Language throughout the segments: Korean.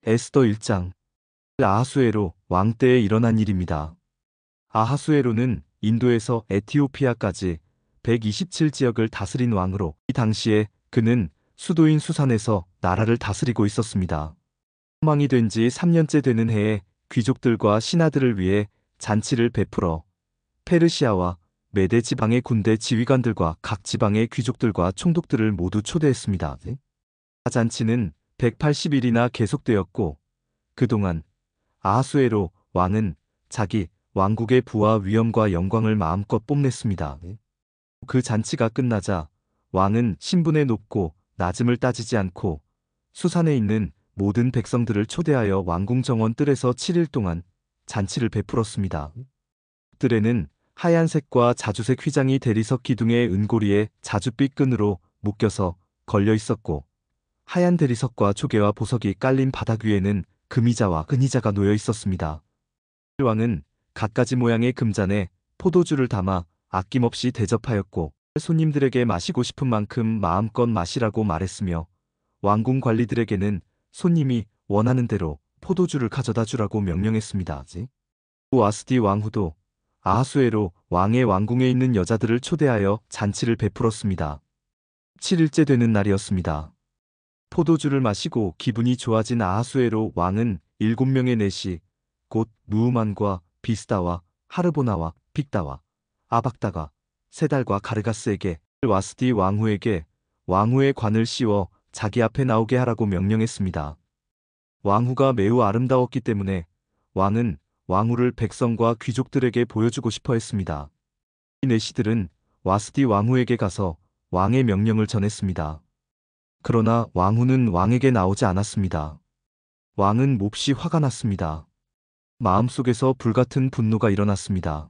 에스더 1장. 아하수에로 왕 때에 일어난 일입니다. 아하수에로는 인도에서 에티오피아까지 127지역을 다스린 왕으로 이 당시에 그는 수도인 수산에서 나라를 다스리고 있었습니다. 왕이 된 지 3년째 되는 해에 귀족들과 신하들을 위해 잔치를 베풀어 페르시아와 메데 지방의 군대 지휘관들과 각 지방의 귀족들과 총독들을 모두 초대했습니다. 잔치는 180일이나 계속되었고 그동안 아하수에로 왕은 자기 왕국의 부와 위엄과 영광을 마음껏 뽐냈습니다. 그 잔치가 끝나자 왕은 신분의 높고 낮음을 따지지 않고 수산에 있는 모든 백성들을 초대하여 왕궁 정원 뜰에서 7일 동안 잔치를 베풀었습니다. 뜰에는 하얀색과 자주색 휘장이 대리석 기둥의 은고리에 자줏빛 끈으로 묶여서 걸려 있었고 하얀 대리석과 조개와 보석이 깔린 바닥 위에는 금의자와 은의자가 놓여 있었습니다. 왕은 갖가지 모양의 금잔에 포도주를 담아 아낌없이 대접하였고 손님들에게 마시고 싶은 만큼 마음껏 마시라고 말했으며 왕궁 관리들에게는 손님이 원하는 대로 포도주를 가져다 주라고 명령했습니다. 와스디 왕후도 아하수에로 왕의 왕궁에 있는 여자들을 초대하여 잔치를 베풀었습니다. 7일째 되는 날이었습니다. 포도주를 마시고 기분이 좋아진 아하수에로 왕은 7명의 내시 곧 무우만과 비스다와 하르보나와 빅다와 아박다가 세달과 가르가스에게 와스디 왕후에게 왕후의 관을 씌워 자기 앞에 나오게 하라고 명령했습니다. 왕후가 매우 아름다웠기 때문에 왕은 왕후를 백성과 귀족들에게 보여주고 싶어 했습니다. 이 내시들은 와스디 왕후에게 가서 왕의 명령을 전했습니다. 그러나 왕후는 왕에게 나오지 않았습니다. 왕은 몹시 화가 났습니다. 마음속에서 불같은 분노가 일어났습니다.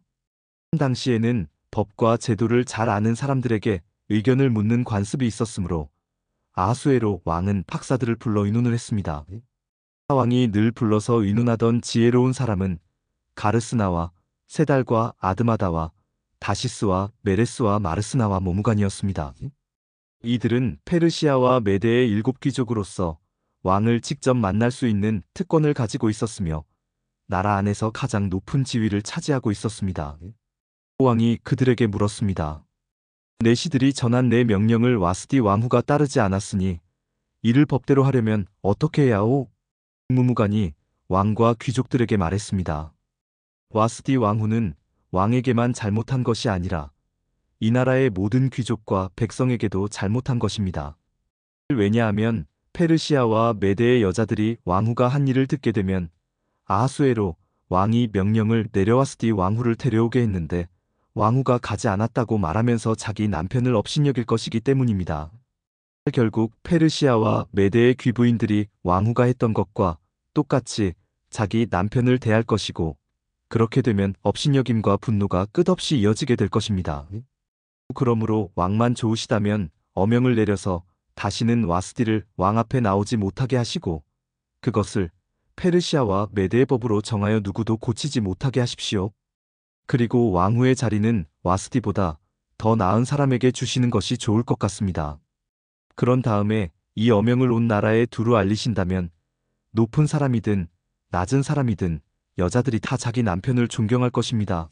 당시에는 법과 제도를 잘 아는 사람들에게 의견을 묻는 관습이 있었으므로 아하수에로 왕은 박사들을 불러 의논을 했습니다. 왕이 늘 불러서 의논하던 지혜로운 사람은 가르스나와 세달과 아드마다와 다시스와 메레스와 마르스나와 모무간이었습니다. 이들은 페르시아와 메데의 7귀족으로서 왕을 직접 만날 수 있는 특권을 가지고 있었으며 나라 안에서 가장 높은 지위를 차지하고 있었습니다. 왕이 그들에게 물었습니다. 내시들이 전한 내 명령을 와스디 왕후가 따르지 않았으니 이를 법대로 하려면 어떻게 해야 하오? 무무간이 왕과 귀족들에게 말했습니다. 와스디 왕후는 왕에게만 잘못한 것이 아니라 이 나라의 모든 귀족과 백성에게도 잘못한 것입니다. 왜냐하면 페르시아와 메데의 여자들이 왕후가 한 일을 듣게 되면 아하수에로 왕이 명령을 내려 와스디 왕후를 데려오게 했는데 왕후가 가지 않았다고 말하면서 자기 남편을 업신여길 것이기 때문입니다. 결국 페르시아와 메데의 귀부인들이 왕후가 했던 것과 똑같이 자기 남편을 대할 것이고 그렇게 되면 업신여김과 분노가 끝없이 이어지게 될 것입니다. 그러므로 왕만 좋으시다면 어명을 내려서 다시는 와스디를 왕 앞에 나오지 못하게 하시고 그것을 페르시아와 메데의 법으로 정하여 누구도 고치지 못하게 하십시오. 그리고 왕후의 자리는 와스디보다 더 나은 사람에게 주시는 것이 좋을 것 같습니다. 그런 다음에 이 어명을 온 나라에 두루 알리신다면 높은 사람이든 낮은 사람이든 여자들이 다 자기 남편을 존경할 것입니다.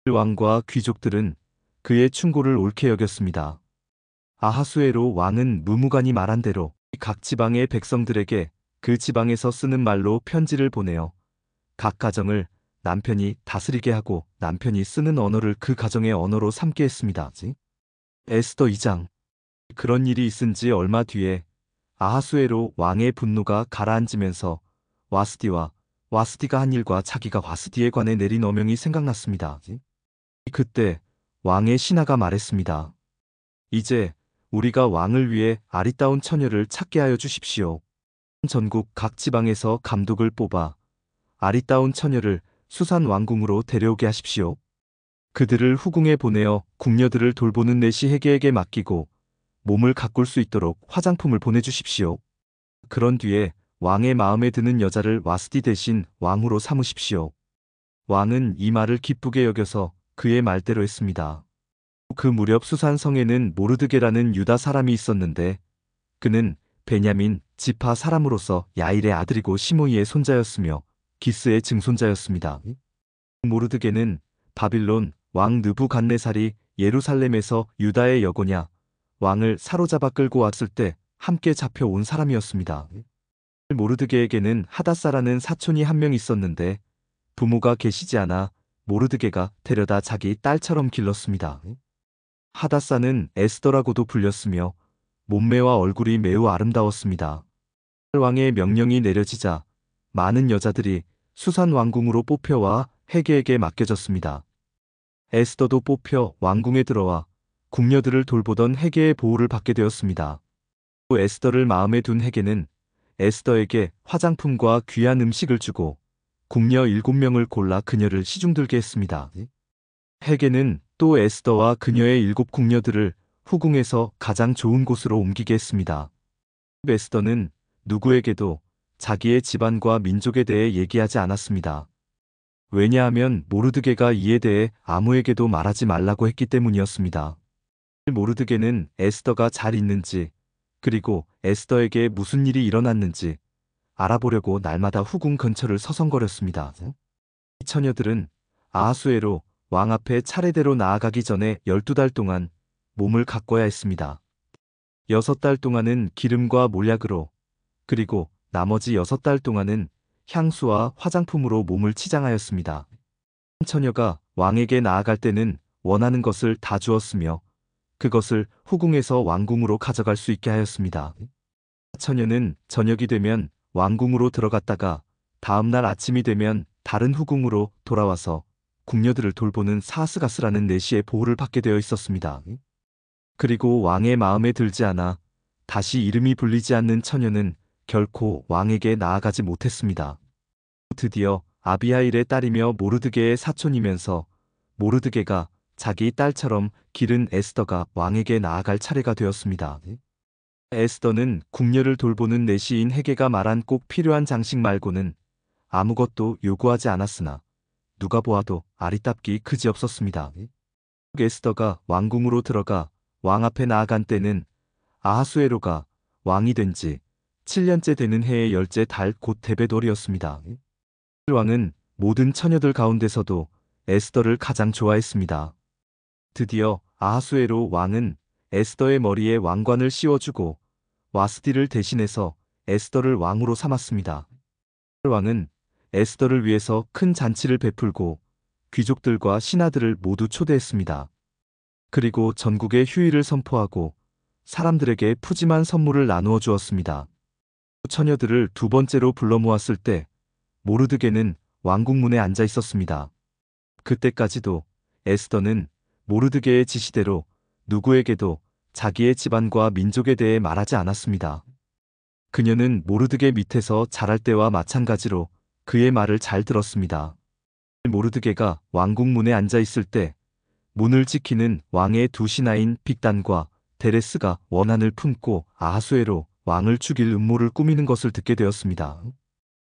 왕과 귀족들은 그의 충고를 옳게 여겼습니다. 아하수에로 왕은 무무간이 말한 대로 각 지방의 백성들에게 그 지방에서 쓰는 말로 편지를 보내어 각 가정을 남편이 다스리게 하고 남편이 쓰는 언어를 그 가정의 언어로 삼게 했습니다. 에스더 2장. 그런 일이 있은 지 얼마 뒤에 아하수에로 왕의 분노가 가라앉으면서 와스디가 한 일과 자기가 와스디에 관해 내린 어명이 생각났습니다. 그때 왕의 신하가 말했습니다. 이제 우리가 왕을 위해 아리따운 처녀를 찾게 하여 주십시오. 전국 각 지방에서 감독을 뽑아 아리따운 처녀를 수산 왕궁으로 데려오게 하십시오. 그들을 후궁에 보내어 궁녀들을 돌보는 내시 해계에게 맡기고 몸을 가꿀 수 있도록 화장품을 보내주십시오. 그런 뒤에 왕의 마음에 드는 여자를 와스디 대신 왕후로 삼으십시오. 왕은 이 말을 기쁘게 여겨서 그의 말대로 했습니다. 그 무렵 수산 성에는 모르드게라는 유다 사람이 있었는데 그는 베냐민 지파 사람으로서 야일의 아들이고 시므이의 손자였으며 기스의 증손자였습니다. 모르드게는 바빌론 왕 느부갓네살이 예루살렘에서 유다의 여고냐 왕을 사로잡아 끌고 왔을 때 함께 잡혀온 사람이었습니다. 모르드게에게는 하닷사라는 사촌이 한 명 있었는데 부모가 계시지 않아 모르드게가 데려다 자기 딸처럼 길렀습니다. 하닷사는 에스더라고도 불렸으며 몸매와 얼굴이 매우 아름다웠습니다. 왕의 명령이 내려지자 많은 여자들이 수산 왕궁으로 뽑혀와 헤게에게 맡겨졌습니다. 에스더도 뽑혀 왕궁에 들어와 궁녀들을 돌보던 헤게의 보호를 받게 되었습니다. 또 에스더를 마음에 둔 헤게는 에스더에게 화장품과 귀한 음식을 주고 궁녀 7명을 골라 그녀를 시중들게 했습니다. 헤게는 또 에스더와 그녀의 7궁녀들을 후궁에서 가장 좋은 곳으로 옮기게 했습니다. 에스더는 누구에게도 자기의 집안과 민족에 대해 얘기하지 않았습니다. 왜냐하면 모르드게가 이에 대해 아무에게도 말하지 말라고 했기 때문이었습니다. 모르드게는 에스더가 잘 있는지 그리고 에스더에게 무슨 일이 일어났는지 알아보려고 날마다 후궁 근처를 서성거렸습니다. 이 처녀들은 아하수에로 왕 앞에 차례대로 나아가기 전에 12달 동안 몸을 가꿔야 했습니다. 6달 동안은 기름과 몰약으로 그리고 나머지 6달 동안은 향수와 화장품으로 몸을 치장하였습니다. 처녀가 왕에게 나아갈 때는 원하는 것을 다 주었으며 그것을 후궁에서 왕궁으로 가져갈 수 있게 하였습니다. 처녀는 저녁이 되면 왕궁으로 들어갔다가 다음날 아침이 되면 다른 후궁으로 돌아와서 궁녀들을 돌보는 사스가스라는 내시의 보호를 받게 되어 있었습니다. 그리고 왕의 마음에 들지 않아 다시 이름이 불리지 않는 처녀는 결코 왕에게 나아가지 못했습니다. 드디어 아비하일의 딸이며 모르드게의 사촌이면서 모르드게가 자기 딸처럼 기른 에스더가 왕에게 나아갈 차례가 되었습니다. 에스더는 궁녀를 돌보는 내시인 헤게가 말한 꼭 필요한 장식 말고는 아무것도 요구하지 않았으나 누가 보아도 아리답기 그지없었습니다. 에스더가 왕궁으로 들어가 왕 앞에 나아간 때는 아하수에로가 왕이 된 지 7년째 되는 해의 10째 달 곧 데베돌이었습니다. 왕은 모든 처녀들 가운데서도 에스더를 가장 좋아했습니다. 드디어 아하수에로 왕은 에스더의 머리에 왕관을 씌워주고 와스디를 대신해서 에스더를 왕으로 삼았습니다. 왕은 에스더를 위해서 큰 잔치를 베풀고 귀족들과 신하들을 모두 초대했습니다. 그리고 전국에 휴일을 선포하고 사람들에게 푸짐한 선물을 나누어 주었습니다. 처녀들을 두 번째로 불러 모았을 때 모르드게는 왕궁문에 앉아 있었습니다. 그때까지도 에스더는 모르드게의 지시대로 누구에게도 자기의 집안과 민족에 대해 말하지 않았습니다. 그녀는 모르드게 밑에서 자랄 때와 마찬가지로 그의 말을 잘 들었습니다. 모르드게가 왕궁문에 앉아 있을 때 문을 지키는 왕의 두 신하인 빅단과 데레스가 원한을 품고 아하수에로 왕을 죽일 음모를 꾸미는 것을 듣게 되었습니다.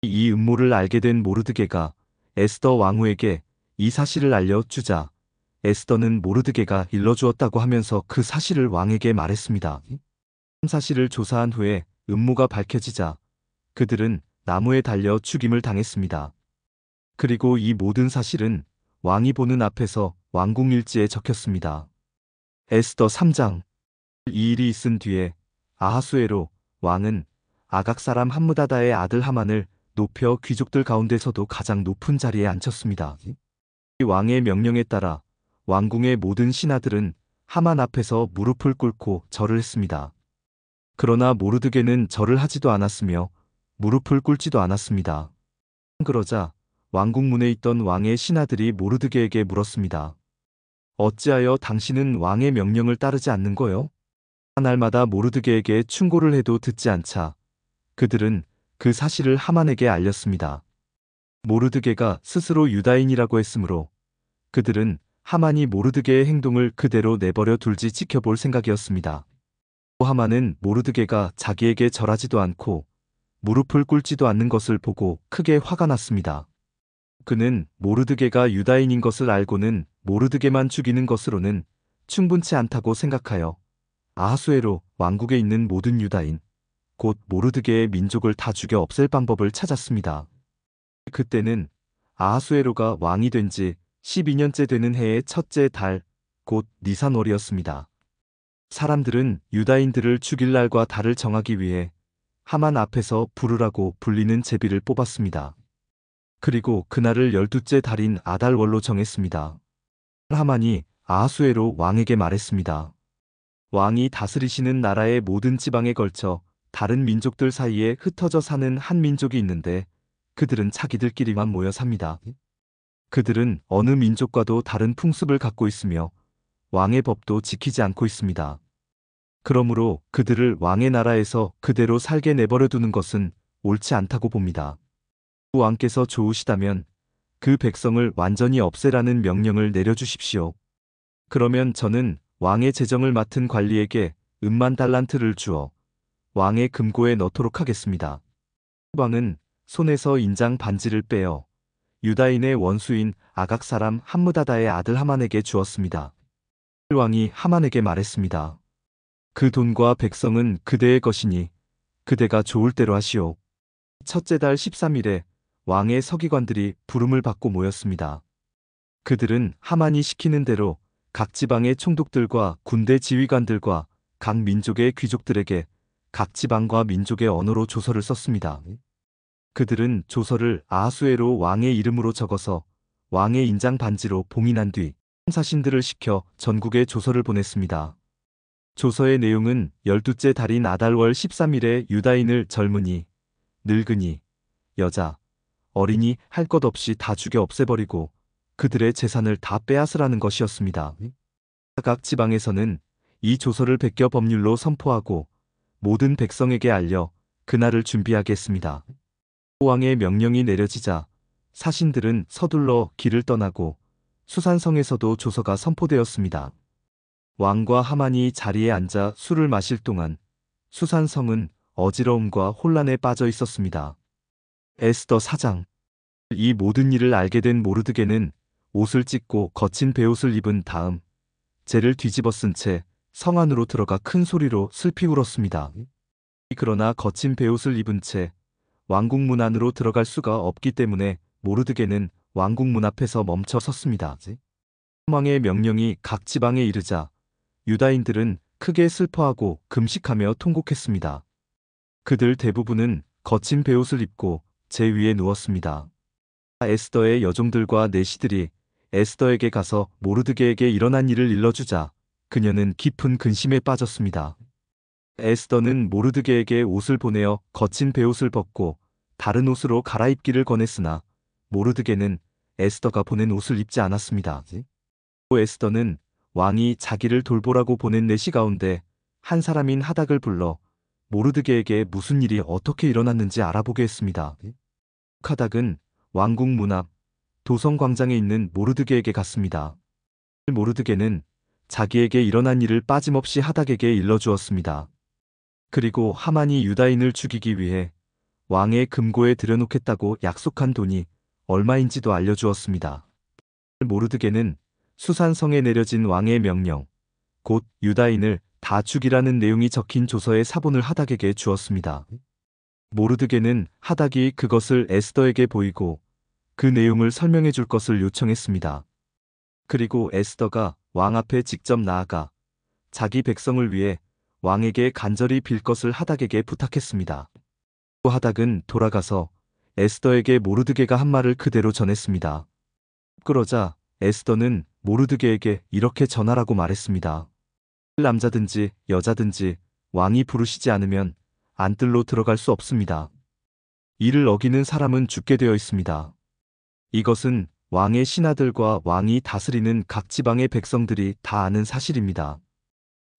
이 음모를 알게 된 모르드게가 에스더 왕후에게 이 사실을 알려주자 에스더는 모르드게가 일러주었다고 하면서 그 사실을 왕에게 말했습니다. 사실을 조사한 후에 음모가 밝혀지자 그들은 나무에 달려 죽임을 당했습니다. 그리고 이 모든 사실은 왕이 보는 앞에서 왕궁 일지에 적혔습니다. 에스더 3장. 이 일이 있은 뒤에 아하수에로 왕은 아각 사람 함므다다의 아들 하만을 높여 귀족들 가운데서도 가장 높은 자리에 앉혔습니다. 이 왕의 명령에 따라 왕궁의 모든 신하들은 하만 앞에서 무릎을 꿇고 절을 했습니다. 그러나 모르드게는 절을 하지도 않았으며 무릎을 꿇지도 않았습니다. 그러자 왕궁문에 있던 왕의 신하들이 모르드게에게 물었습니다. 어찌하여 당신은 왕의 명령을 따르지 않는 거요? 날마다 모르드게에게 충고를 해도 듣지 않자 그들은 그 사실을 하만에게 알렸습니다. 모르드게가 스스로 유다인이라고 했으므로 그들은 하만이 모르드게의 행동을 그대로 내버려 둘지 지켜볼 생각이었습니다. 하만은 모르드게가 자기에게 절하지도 않고 무릎을 꿇지도 않는 것을 보고 크게 화가 났습니다. 그는 모르드게가 유다인인 것을 알고는 모르드게만 죽이는 것으로는 충분치 않다고 생각하여 아하수에로 왕국에 있는 모든 유다인, 곧 모르드게의 민족을 다 죽여 없앨 방법을 찾았습니다. 그때는 아하수에로가 왕이 된 지 12년째 되는 해의 첫째 달, 곧 니산월이었습니다. 사람들은 유다인들을 죽일 날과 달을 정하기 위해 하만 앞에서 부르라고 불리는 제비를 뽑았습니다. 그리고 그날을 12째 달인 아달월로 정했습니다. 하만이 아하수에로 왕에게 말했습니다. 왕이 다스리시는 나라의 모든 지방에 걸쳐 다른 민족들 사이에 흩어져 사는 한 민족이 있는데 그들은 자기들끼리만 모여 삽니다. 그들은 어느 민족과도 다른 풍습을 갖고 있으며 왕의 법도 지키지 않고 있습니다. 그러므로 그들을 왕의 나라에서 그대로 살게 내버려 두는 것은 옳지 않다고 봅니다. 왕께서 좋으시다면 그 백성을 완전히 없애라는 명령을 내려주십시오. 그러면 저는 왕의 재정을 맡은 관리에게 10,000달란트를 주어 왕의 금고에 넣도록 하겠습니다. 왕은 손에서 인장 반지를 빼어 유다인의 원수인 아각 사람 함므다다의 아들 하만에게 주었습니다. 왕이 하만에게 말했습니다. 그 돈과 백성은 그대의 것이니 그대가 좋을 대로 하시오. 첫째 달 13일에 왕의 서기관들이 부름을 받고 모였습니다. 그들은 하만이 시키는 대로 각 지방의 총독들과 군대 지휘관들과 각 민족의 귀족들에게 각 지방과 민족의 언어로 조서를 썼습니다. 그들은 조서를 아하수에로 왕의 이름으로 적어서 왕의 인장 반지로 봉인한 뒤 사신들을 시켜 전국에 조서를 보냈습니다. 조서의 내용은 12째 달인 아달월 13일에 유다인을 젊은이, 늙은이, 여자, 어린이 할 것 없이 다 죽여 없애버리고 그들의 재산을 다 빼앗으라는 것이었습니다. 각 지방에서는 이 조서를 백겨 법률로 선포하고 모든 백성에게 알려 그날을 준비하게 했습니다. 왕의 명령이 내려지자 사신들은 서둘러 길을 떠나고 수산성에서도 조서가 선포되었습니다. 왕과 하만이 자리에 앉아 술을 마실 동안 수산성은 어지러움과 혼란에 빠져 있었습니다. 에스더 4장. 이 모든 일을 알게 된 모르드게는 옷을 찢고 거친 베옷을 입은 다음 재를 뒤집어 쓴 채 성 안으로 들어가 큰 소리로 슬피 울었습니다. 그러나 거친 베옷을 입은 채 왕궁문 안으로 들어갈 수가 없기 때문에 모르드게는 왕궁문 앞에서 멈춰 섰습니다. 왕의 명령이 각 지방에 이르자 유다인들은 크게 슬퍼하고 금식하며 통곡했습니다. 그들 대부분은 거친 베옷을 입고 제 위에 누웠습니다. 에스더의 여종들과 내시들이 에스더에게 가서 모르드게에게 일어난 일을 일러주자 그녀는 깊은 근심에 빠졌습니다. 에스더는 모르드게에게 옷을 보내어 거친 베옷을 벗고 다른 옷으로 갈아입기를 권했으나 모르드게는 에스더가 보낸 옷을 입지 않았습니다. 에스더는 왕이 자기를 돌보라고 보낸 내시 가운데 한 사람인 하닥을 불러 모르드게에게 무슨 일이 어떻게 일어났는지 알아보게 했습니다. 하닥은 왕궁 문 앞 도성 광장에 있는 모르드게에게 갔습니다. 모르드게는 자기에게 일어난 일을 빠짐없이 하닥에게 일러주었습니다. 그리고 하만이 유다인을 죽이기 위해 왕의 금고에 들여놓겠다고 약속한 돈이 얼마인지도 알려주었습니다. 모르드게는 수산성에 내려진 왕의 명령, 곧 유다인을 다 죽이라는 내용이 적힌 조서의 사본을 하닥에게 주었습니다. 모르드게는 하닥이 그것을 에스더에게 보이고 그 내용을 설명해 줄 것을 요청했습니다. 그리고 에스더가 왕 앞에 직접 나아가 자기 백성을 위해 왕에게 간절히 빌 것을 하닥에게 부탁했습니다. 하닥은 돌아가서 에스더에게 모르드게가 한 말을 그대로 전했습니다. 그러자 에스더는 모르드게에게 이렇게 전하라고 말했습니다. 남자든지 여자든지 왕이 부르시지 않으면 안뜰로 들어갈 수 없습니다. 이를 어기는 사람은 죽게 되어 있습니다. 이것은 왕의 신하들과 왕이 다스리는 각 지방의 백성들이 다 아는 사실입니다.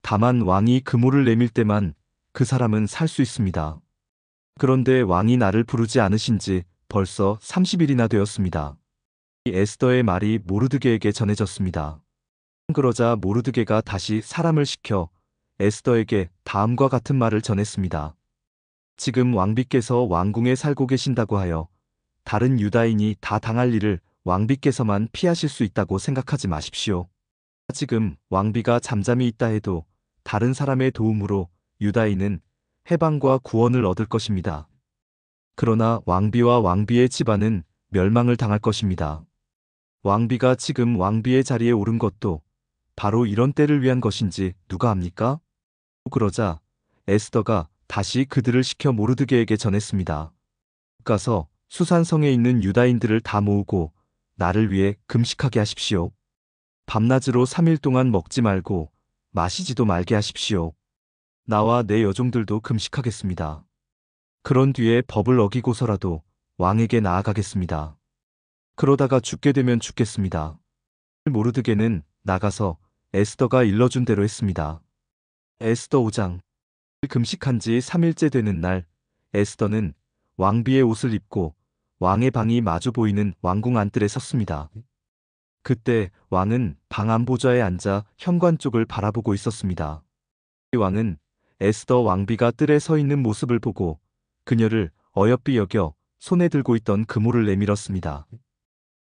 다만 왕이 금호를 내밀 때만 그 사람은 살 수 있습니다. 그런데 왕이 나를 부르지 않으신 지 벌써 30일이나 되었습니다. 이 에스더의 말이 모르드게에게 전해졌습니다. 그러자 모르드게가 다시 사람을 시켜 에스더에게 다음과 같은 말을 전했습니다. 지금 왕비께서 왕궁에 살고 계신다고 하여 다른 유다인이 다 당할 일을 왕비께서만 피하실 수 있다고 생각하지 마십시오. 지금 왕비가 잠잠히 있다 해도 다른 사람의 도움으로 유다인은 해방과 구원을 얻을 것입니다. 그러나 왕비와 왕비의 집안은 멸망을 당할 것입니다. 왕비가 지금 왕비의 자리에 오른 것도 바로 이런 때를 위한 것인지 누가 압니까? 그러자 에스더가 다시 그들을 시켜 모르드게에게 전했습니다. 가서 수산성에 있는 유다인들을 다 모으고 나를 위해 금식하게 하십시오. 밤낮으로 3일 동안 먹지 말고 마시지도 말게 하십시오. 나와 내 여종들도 금식하겠습니다. 그런 뒤에 법을 어기고서라도 왕에게 나아가겠습니다. 그러다가 죽게 되면 죽겠습니다. 모르드게는 나가서 에스더가 일러준 대로 했습니다. 에스더 5장. 금식한 지 3일째 되는 날, 에스더는 왕비의 옷을 입고 왕의 방이 마주 보이는 왕궁 안뜰에 섰습니다. 그때 왕은 방 안보좌에 앉아 현관 쪽을 바라보고 있었습니다. 왕은 에스더 왕비가 뜰에 서 있는 모습을 보고 그녀를 어여삐 여겨 손에 들고 있던 그물을 내밀었습니다.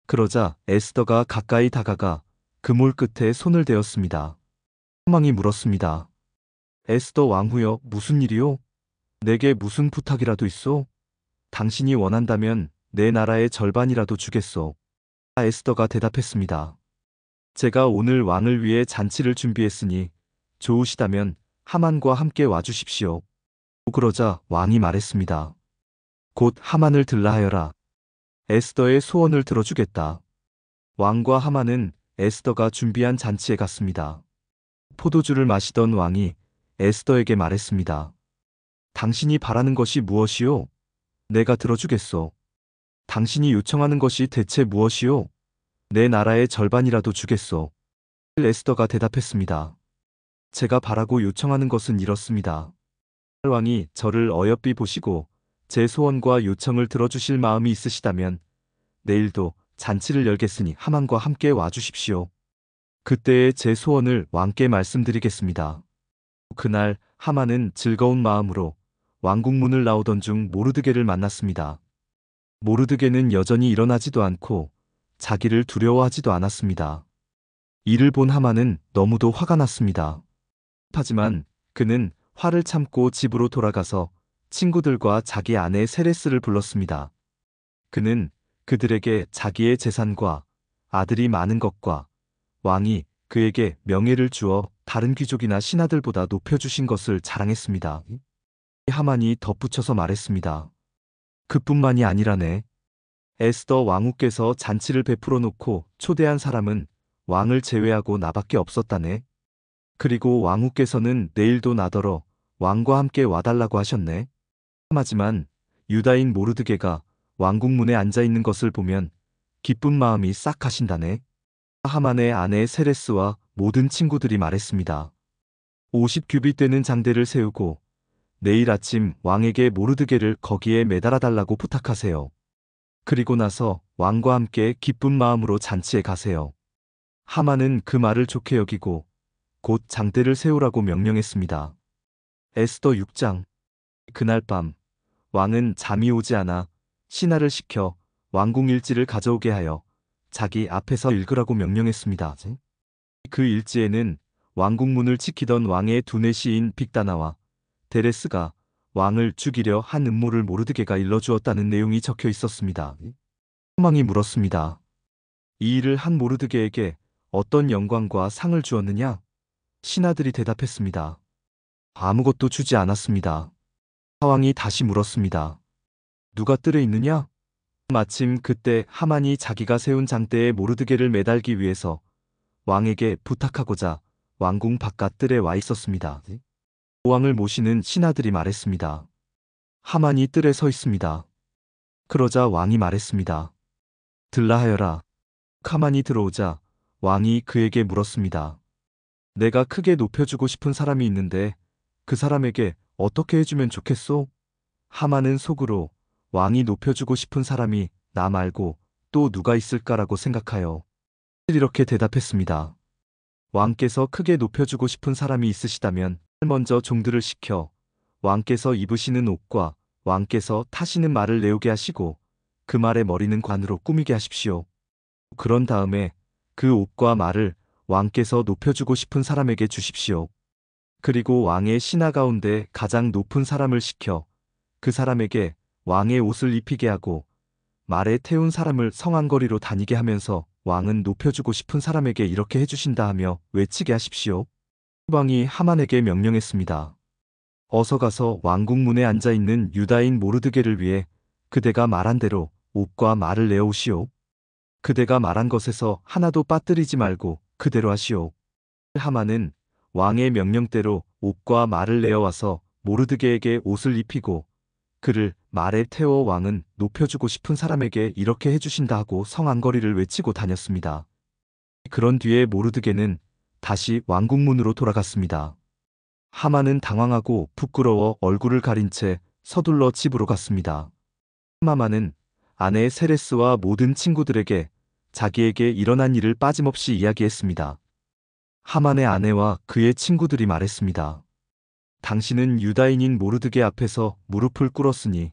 그러자 에스더가 가까이 다가가 그물 끝에 손을 대었습니다. 하망이 물었습니다. 에스더 왕후여, 무슨 일이요? 내게 무슨 부탁이라도 있소? 당신이 원한다면 내 나라의 절반이라도 주겠소. 에스더가 대답했습니다. 제가 오늘 왕을 위해 잔치를 준비했으니 좋으시다면 하만과 함께 와주십시오. 그러자 왕이 말했습니다. 곧 하만을 들라 하여라. 에스더의 소원을 들어주겠다. 왕과 하만은 에스더가 준비한 잔치에 갔습니다. 포도주를 마시던 왕이 에스더에게 말했습니다. 당신이 바라는 것이 무엇이요? 내가 들어주겠소. 당신이 요청하는 것이 대체 무엇이요? 내 나라의 절반이라도 주겠소. 에스더가 대답했습니다. 제가 바라고 요청하는 것은 이렇습니다. 왕이 저를 어여삐 보시고 제 소원과 요청을 들어주실 마음이 있으시다면 내일도 잔치를 열겠으니 하만과 함께 와주십시오. 그때의 제 소원을 왕께 말씀드리겠습니다. 그날 하만은 즐거운 마음으로 왕궁 문을 나오던 중 모르드게를 만났습니다. 모르드게는 여전히 일어나지도 않고 자기를 두려워하지도 않았습니다. 이를 본 하만은 너무도 화가 났습니다. 하지만 그는 화를 참고 집으로 돌아가서 친구들과 자기 아내 세레스를 불렀습니다. 그는 그들에게 자기의 재산과 아들이 많은 것과 왕이 그에게 명예를 주어 다른 귀족이나 신하들보다 높여주신 것을 자랑했습니다. 하만이 덧붙여서 말했습니다. 그뿐만이 아니라네. 에스더 왕후께서 잔치를 베풀어 놓고 초대한 사람은 왕을 제외하고 나밖에 없었다네. 그리고 왕후께서는 내일도 나더러 왕과 함께 와달라고 하셨네. 하지만 유다인 모르드게가 왕궁 문에 앉아 있는 것을 보면 기쁜 마음이 싹 가신다네. 하만의 아내 세레스와 모든 친구들이 말했습니다. 50규빗 되는 장대를 세우고 내일 아침 왕에게 모르드게를 거기에 매달아 달라고 부탁하세요. 그리고 나서 왕과 함께 기쁜 마음으로 잔치에 가세요. 하만은 그 말을 좋게 여기고 곧 장대를 세우라고 명령했습니다. 에스더 6장. 그날 밤 왕은 잠이 오지 않아 신하를 시켜 왕궁 일지를 가져오게 하여 자기 앞에서 읽으라고 명령했습니다. 그 일지에는 왕궁 문을 지키던 왕의 두뇌 시인 빅다나와 데레스가 왕을 죽이려 한 음모를 모르드게가 일러주었다는 내용이 적혀 있었습니다. 하망이 물었습니다. 이 일을 한 모르드게에게 어떤 영광과 상을 주었느냐? 신하들이 대답했습니다. 아무것도 주지 않았습니다. 하왕이 다시 물었습니다. 누가 뜰에 있느냐? 마침 그때 하만이 자기가 세운 장대에 모르드게를 매달기 위해서 왕에게 부탁하고자 왕궁 바깥 뜰에 와 있었습니다. 왕을 모시는 신하들이 말했습니다. 하만이 뜰에 서 있습니다. 그러자 왕이 말했습니다. 들라 하여라. 하만이 들어오자 왕이 그에게 물었습니다. 내가 크게 높여주고 싶은 사람이 있는데 그 사람에게 어떻게 해주면 좋겠소? 하만은 속으로 왕이 높여주고 싶은 사람이 나 말고 또 누가 있을까라고 생각하여 이렇게 대답했습니다. 왕께서 크게 높여주고 싶은 사람이 있으시다면 먼저 종들을 시켜 왕께서 입으시는 옷과 왕께서 타시는 말을 내오게 하시고 그 말의 머리는 관으로 꾸미게 하십시오. 그런 다음에 그 옷과 말을 왕께서 높여주고 싶은 사람에게 주십시오. 그리고 왕의 신하 가운데 가장 높은 사람을 시켜 그 사람에게 왕의 옷을 입히게 하고 말에 태운 사람을 성안거리로 다니게 하면서 왕은 높여주고 싶은 사람에게 이렇게 해주신다 하며 외치게 하십시오. 왕이 하만에게 명령했습니다. 어서 가서 왕궁문에 앉아있는 유다인 모르드게를 위해 그대가 말한 대로 옷과 말을 내어오시오. 그대가 말한 것에서 하나도 빠뜨리지 말고 그대로 하시오. 하만은 왕의 명령대로 옷과 말을 내어와서 모르드게에게 옷을 입히고 그를 말에 태워 왕은 높여주고 싶은 사람에게 이렇게 해주신다 하고 성안거리를 외치고 다녔습니다. 그런 뒤에 모르드게는 다시 왕궁문으로 돌아갔습니다. 하만은 당황하고 부끄러워 얼굴을 가린 채 서둘러 집으로 갔습니다. 하마만은 아내 세레스와 모든 친구들에게 자기에게 일어난 일을 빠짐없이 이야기했습니다. 하만의 아내와 그의 친구들이 말했습니다. 당신은 유다인인 모르드게 앞에서 무릎을 꿇었으니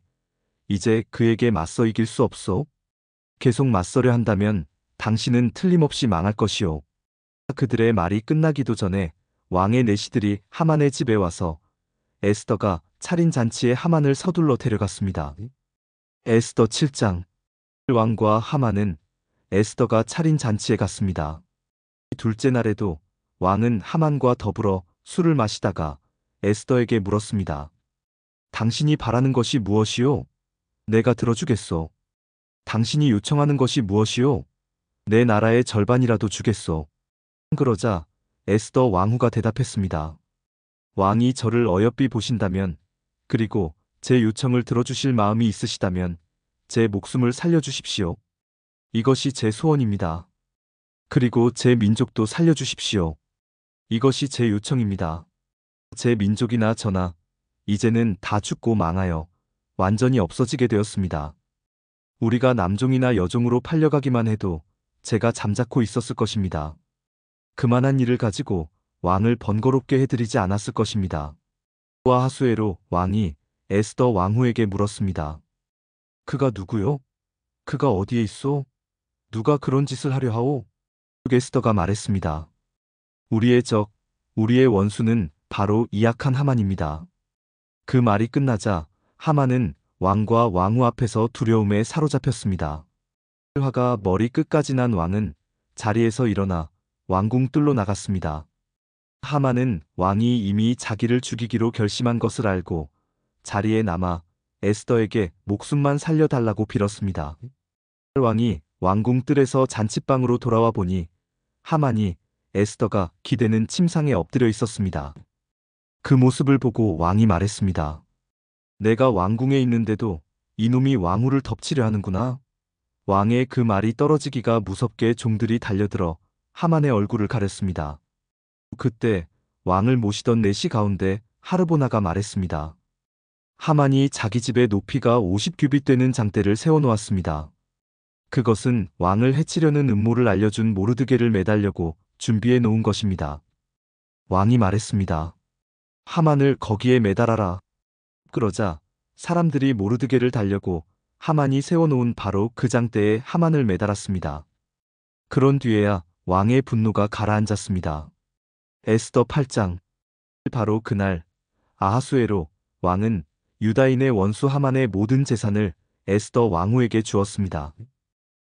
이제 그에게 맞서 이길 수 없소. 계속 맞서려 한다면 당신은 틀림없이 망할 것이오. 그들의 말이 끝나기도 전에 왕의 내시들이 하만의 집에 와서 에스더가 차린 잔치에 하만을 서둘러 데려갔습니다. 에스더 7장. 왕과 하만은 에스더가 차린 잔치에 갔습니다. 둘째 날에도 왕은 하만과 더불어 술을 마시다가 에스더에게 물었습니다. 당신이 바라는 것이 무엇이오? 내가 들어주겠소. 당신이 요청하는 것이 무엇이오? 내 나라의 절반이라도 주겠소. 그러자 에스더 왕후가 대답했습니다. 왕이 저를 어여삐 보신다면, 그리고 제 요청을 들어주실 마음이 있으시다면 제 목숨을 살려주십시오. 이것이 제 소원입니다. 그리고 제 민족도 살려주십시오. 이것이 제 요청입니다. 제 민족이나 저나 이제는 다 죽고 망하여 완전히 없어지게 되었습니다. 우리가 남종이나 여종으로 팔려가기만 해도 제가 잠자코 있었을 것입니다. 그만한 일을 가지고 왕을 번거롭게 해드리지 않았을 것입니다. 아하수에로 왕이 에스더 왕후에게 물었습니다. 그가 누구요? 그가 어디에 있소? 누가 그런 짓을 하려 하오? 에스더가 말했습니다. 우리의 적, 우리의 원수는 바로 이 악한 하만입니다. 그 말이 끝나자 하만은 왕과 왕후 앞에서 두려움에 사로잡혔습니다. 화가 머리 끝까지 난 왕은 자리에서 일어나 왕궁 뜰로 나갔습니다. 하만은 왕이 이미 자기를 죽이기로 결심한 것을 알고 자리에 남아 에스더에게 목숨만 살려달라고 빌었습니다. 왕이 왕궁 뜰에서 잔치방으로 돌아와 보니 하만이 에스더가 기대는 침상에 엎드려 있었습니다. 그 모습을 보고 왕이 말했습니다. 내가 왕궁에 있는데도 이놈이 왕후를 덮치려 하는구나. 왕의 그 말이 떨어지기가 무섭게 종들이 달려들어 하만의 얼굴을 가렸습니다. 그때 왕을 모시던 내시 가운데 하르보나가 말했습니다. 하만이 자기 집에 높이가 50규빗 되는 장대를 세워놓았습니다. 그것은 왕을 해치려는 음모를 알려준 모르드게를 매달려고 준비해 놓은 것입니다. 왕이 말했습니다. 하만을 거기에 매달아라. 그러자 사람들이 모르드게를 달려고 하만이 세워놓은 바로 그 장대에 하만을 매달았습니다. 그런 뒤에야 왕의 분노가 가라앉았습니다. 에스더 8장. 바로 그날 아하수에로 왕은 유다인의 원수 하만의 모든 재산을 에스더 왕후에게 주었습니다.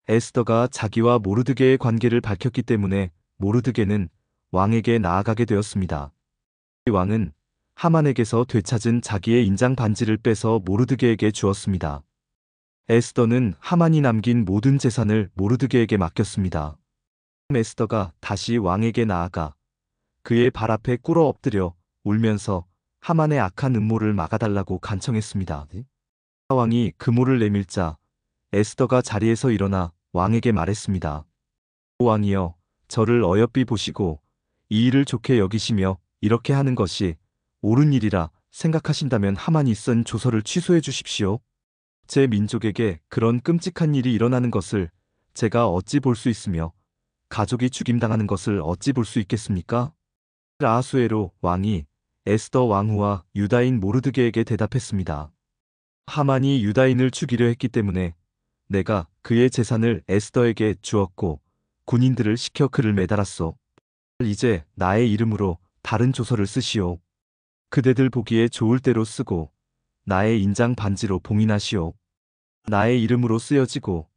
에스더가 자기와 모르드게의 관계를 밝혔기 때문에 모르드게는 왕에게 나아가게 되었습니다. 왕은 하만에게서 되찾은 자기의 인장 반지를 빼서 모르드게에게 주었습니다. 에스더는 하만이 남긴 모든 재산을 모르드게에게 맡겼습니다. 에스더가 다시 왕에게 나아가 그의 발 앞에 꿇어 엎드려 울면서 하만의 악한 음모를 막아달라고 간청했습니다. 왕이 그모를 내밀자 에스더가 자리에서 일어나 왕에게 말했습니다. 왕이여, 저를 어여삐 보시고 이 일을 좋게 여기시며 이렇게 하는 것이 옳은 일이라 생각하신다면 하만이 쓴 조서를 취소해 주십시오. 제 민족에게 그런 끔찍한 일이 일어나는 것을 제가 어찌 볼 수 있으며 가족이 죽임당하는 것을 어찌 볼 수 있겠습니까? 아하수에로 왕이 에스더 왕후와 유다인 모르드게에게 대답했습니다. 하만이 유다인을 죽이려 했기 때문에 내가 그의 재산을 에스더에게 주었고 군인들을 시켜 그를 매달았소. 이제 나의 이름으로 다른 조서를 쓰시오. 그대들 보기에 좋을 대로 쓰고 나의 인장 반지로 봉인하시오. 나의 이름으로 쓰여지고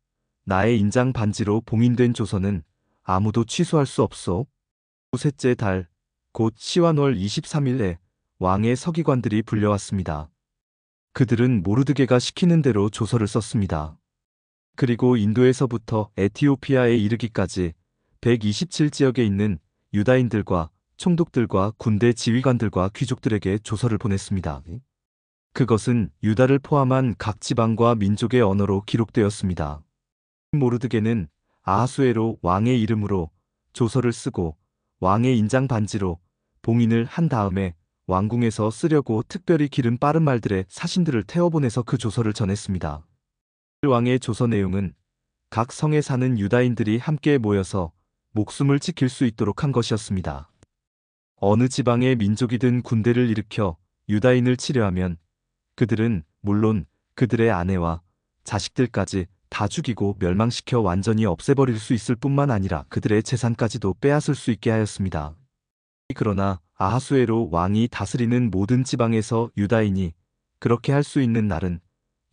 나의 인장 반지로 봉인된 조서는 아무도 취소할 수 없소. 셋째 달, 곧 시완월 23일에 왕의 서기관들이 불려왔습니다. 그들은 모르드게가 시키는 대로 조서를 썼습니다. 그리고 인도에서부터 에티오피아에 이르기까지 127지역에 있는 유다인들과 총독들과 군대 지휘관들과 귀족들에게 조서를 보냈습니다. 그것은 유다를 포함한 각 지방과 민족의 언어로 기록되었습니다. 모르드게는 아하수에로 왕의 이름으로 조서를 쓰고 왕의 인장 반지로 봉인을 한 다음에 왕궁에서 쓰려고 특별히 기른 빠른 말들의 사신들을 태워보내서 그 조서를 전했습니다. 왕의 조서 내용은 각 성에 사는 유다인들이 함께 모여서 목숨을 지킬 수 있도록 한 것이었습니다. 어느 지방의 민족이든 군대를 일으켜 유다인을 치려하면 그들은 물론 그들의 아내와 자식들까지 다 죽이고 멸망시켜 완전히 없애버릴 수 있을 뿐만 아니라 그들의 재산까지도 빼앗을 수 있게 하였습니다. 그러나 아하수에로 왕이 다스리는 모든 지방에서 유다인이 그렇게 할 수 있는 날은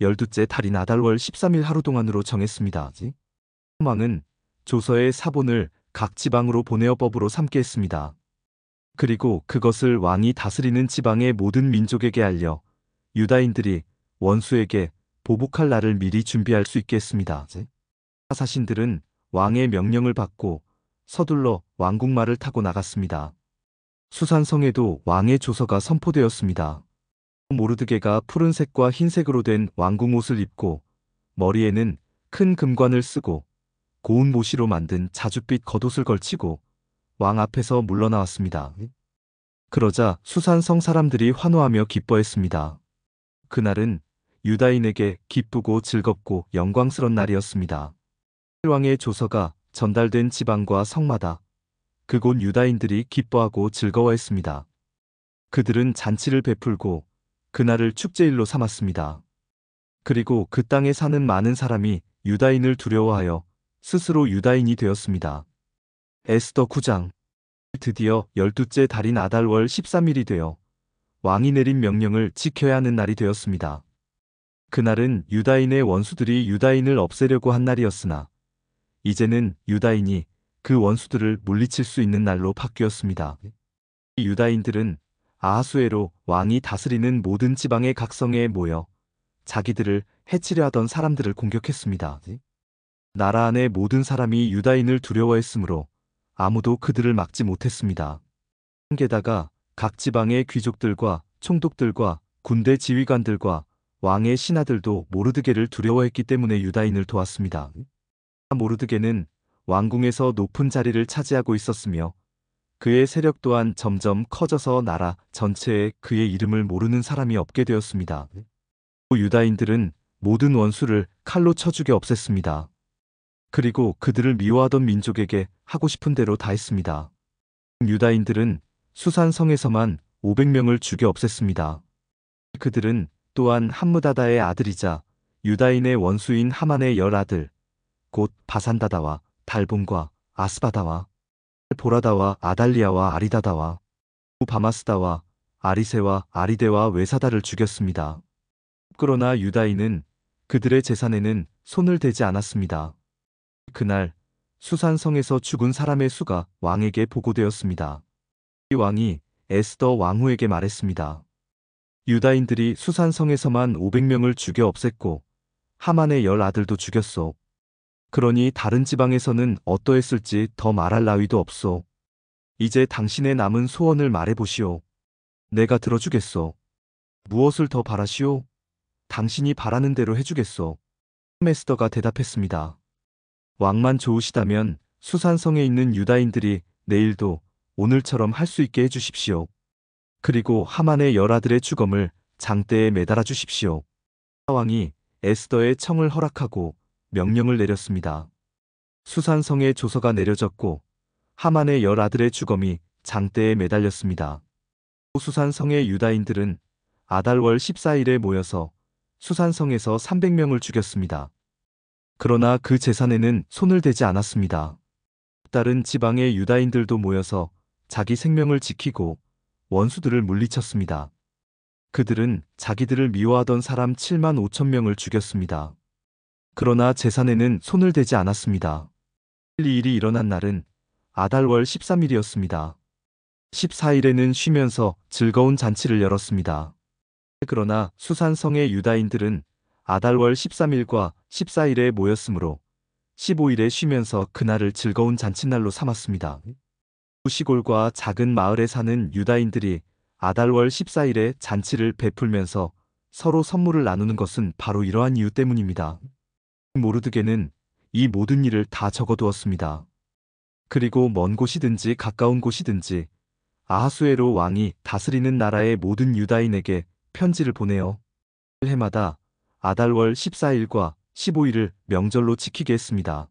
12째 달인 아달월 13일 하루 동안으로 정했습니다. 왕은 조서의 사본을 각 지방으로 보내어 법으로 삼게 했습니다. 그리고 그것을 왕이 다스리는 지방의 모든 민족에게 알려 유다인들이 원수에게 보복할 날을 미리 준비할 수 있게 했습니다. 사신들은 왕의 명령을 받고 서둘러 왕궁말을 타고 나갔습니다. 수산성에도 왕의 조서가 선포되었습니다. 모르드게가 푸른색과 흰색으로 된 왕궁 옷을 입고 머리에는 큰 금관을 쓰고 고운 모시로 만든 자줏빛 겉옷을 걸치고 왕 앞에서 물러나왔습니다. 그러자 수산성 사람들이 환호하며 기뻐했습니다. 그날은 유다인에게 기쁘고 즐겁고 영광스런 날이었습니다. 왕의 조서가 전달된 지방과 성마다 그곳 유다인들이 기뻐하고 즐거워했습니다. 그들은 잔치를 베풀고 그날을 축제일로 삼았습니다. 그리고 그 땅에 사는 많은 사람이 유다인을 두려워하여 스스로 유다인이 되었습니다. 에스더 9장. 드디어 12째 달인 아달월 13일이 되어 왕이 내린 명령을 지켜야 하는 날이 되었습니다. 그날은 유다인의 원수들이 유다인을 없애려고 한 날이었으나 이제는 유다인이 그 원수들을 물리칠 수 있는 날로 바뀌었습니다. 유다인들은 아하수에로 왕이 다스리는 모든 지방의 각성에 모여 자기들을 해치려 하던 사람들을 공격했습니다. 나라 안의 모든 사람이 유다인을 두려워했으므로 아무도 그들을 막지 못했습니다. 게다가 각 지방의 귀족들과 총독들과 군대 지휘관들과 왕의 신하들도 모르드게를 두려워했기 때문에 유다인을 도왔습니다. 모르드게는 왕궁에서 높은 자리를 차지하고 있었으며 그의 세력 또한 점점 커져서 나라 전체에 그의 이름을 모르는 사람이 없게 되었습니다. 유다인들은 모든 원수를 칼로 쳐 죽여 없앴습니다. 그리고 그들을 미워하던 민족에게 하고 싶은 대로 다 했습니다. 유다인들은 수산성에서만 500명을 죽여 없앴습니다. 그들은 또한 함므다다의 아들이자 유다인의 원수인 하만의 10아들 곧 바산다다와 달본과 아스바다와 보라다와 아달리아와 아리다다와 바마스다와 아리세와 아리데와 외사다를 죽였습니다. 그러나 유다인은 그들의 재산에는 손을 대지 않았습니다. 그날 수산성에서 죽은 사람의 수가 왕에게 보고되었습니다. 이 왕이 에스더 왕후에게 말했습니다. 유다인들이 수산성에서만 500명을 죽여 없앴고 하만의 10아들도 죽였소. 그러니 다른 지방에서는 어떠했을지 더 말할 나위도 없소. 이제 당신의 남은 소원을 말해보시오. 내가 들어주겠소. 무엇을 더 바라시오? 당신이 바라는 대로 해주겠소. 에스더가 대답했습니다. 왕만 좋으시다면 수산성에 있는 유다인들이 내일도 오늘처럼 할 수 있게 해주십시오. 그리고 하만의 10아들의 주검을 장대에 매달아 주십시오. 왕이 에스더의 청을 허락하고 명령을 내렸습니다. 수산성에 조서가 내려졌고 하만의 10아들의 주검이 장대에 매달렸습니다. 수산성의 유다인들은 아달월 14일에 모여서 수산성에서 300명을 죽였습니다. 그러나 그 재산에는 손을 대지 않았습니다. 다른 지방의 유다인들도 모여서 자기 생명을 지키고 원수들을 물리쳤습니다. 그들은 자기들을 미워하던 사람 7만 5천 명을 죽였습니다. 그러나 제산에는 손을 대지 않았습니다. 이 일이 일어난 날은 아달월 13일이었습니다. 14일에는 쉬면서 즐거운 잔치를 열었습니다. 그러나 수산성의 유다인들은 아달월 13일과 14일에 모였으므로 15일에 쉬면서 그날을 즐거운 잔칫날로 삼았습니다. 시골과 작은 마을에 사는 유다인들이 아달월 14일에 잔치를 베풀면서 서로 선물을 나누는 것은 바로 이러한 이유 때문입니다. 모르드게는 이 모든 일을 다 적어두었습니다. 그리고 먼 곳이든지 가까운 곳이든지 아하수에로 왕이 다스리는 나라의 모든 유다인에게 편지를 보내어 해마다 아달월 14일과 15일을 명절로 지키게 했습니다.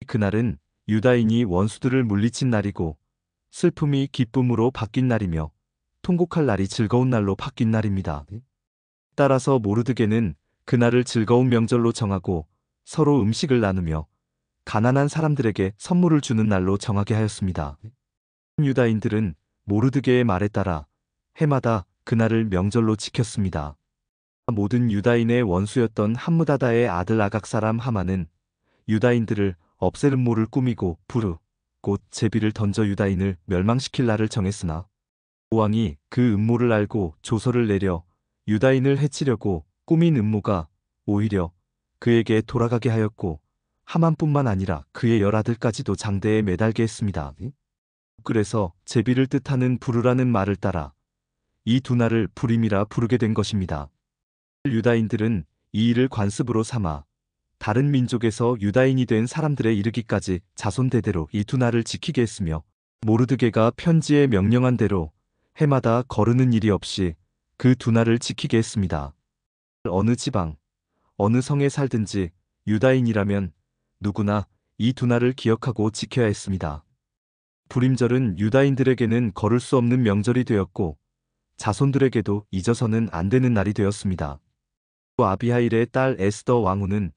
그날은 유다인이 원수들을 물리친 날이고 슬픔이 기쁨으로 바뀐 날이며 통곡할 날이 즐거운 날로 바뀐 날입니다. 따라서 모르드게는 그날을 즐거운 명절로 정하고 서로 음식을 나누며 가난한 사람들에게 선물을 주는 날로 정하게 하였습니다. 유다인들은 모르드게의 말에 따라 해마다 그날을 명절로 지켰습니다. 모든 유다인의 원수였던 함므다다의 아들 아각 사람 하만은 유다인들을 없앨 음모를 꾸미고 부르 곧 제비를 던져 유다인을 멸망시킬 날을 정했으나 왕이 그 음모를 알고 조서를 내려 유다인을 해치려고 꾸민 음모가 오히려 그에게 돌아가게 하였고 하만뿐만 아니라 그의 10아들까지도 장대에 매달게 했습니다. 그래서 제비를 뜻하는 부르라는 말을 따라 이 두 날을 부림이라 부르게 된 것입니다. 유다인들은 이 일을 관습으로 삼아 다른 민족에서 유다인이 된 사람들에 이르기까지 자손 대대로 이 두 날을 지키게 했으며 모르드게가 편지에 명령한 대로 해마다 거르는 일이 없이 그 두 날을 지키게 했습니다. 어느 지방, 어느 성에 살든지 유다인이라면 누구나 이 두 날을 기억하고 지켜야 했습니다. 부림절은 유다인들에게는 거를 수 없는 명절이 되었고 자손들에게도 잊어서는 안 되는 날이 되었습니다. 아비하일의 딸 에스더 왕후는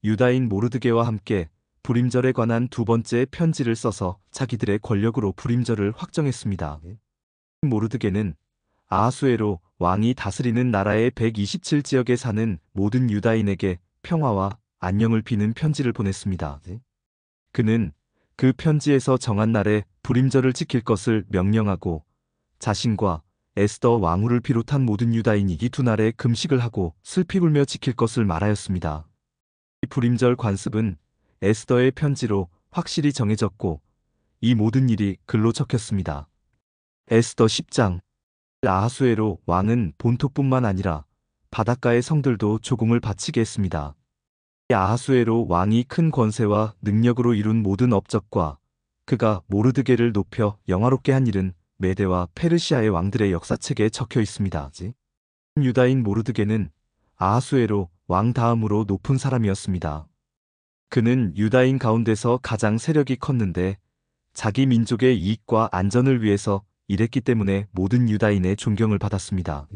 유다인 모르드게와 함께 부림절에 관한 두 번째 편지를 써서 자기들의 권력으로 부림절을 확정했습니다. 모르드게는 아하수에로 왕이 다스리는 나라의 127지역에 사는 모든 유다인에게 평화와 안녕을 비는 편지를 보냈습니다. 그는 그 편지에서 정한 날에 부림절을 지킬 것을 명령하고 자신과 에스더 왕후를 비롯한 모든 유다인이 이 두 날에 금식을 하고 슬피 울며 지킬 것을 말하였습니다. 이 부림절 관습은 에스더의 편지로 확실히 정해졌고 이 모든 일이 글로 적혔습니다. 에스더 10장. 아하수에로 왕은 본토뿐만 아니라 바닷가의 성들도 조공을 바치게 했습니다. 아하수에로 왕이 큰 권세와 능력으로 이룬 모든 업적과 그가 모르드게를 높여 영화롭게 한 일은 메대와 페르시아의 왕들의 역사책에 적혀 있습니다. 유다인 모르드게는 아하수에로 왕 다음으로 높은 사람이었습니다. 그는 유다인 가운데서 가장 세력이 컸는데 자기 민족의 이익과 안전을 위해서 일했기 때문에 모든 유다인의 존경을 받았습니다.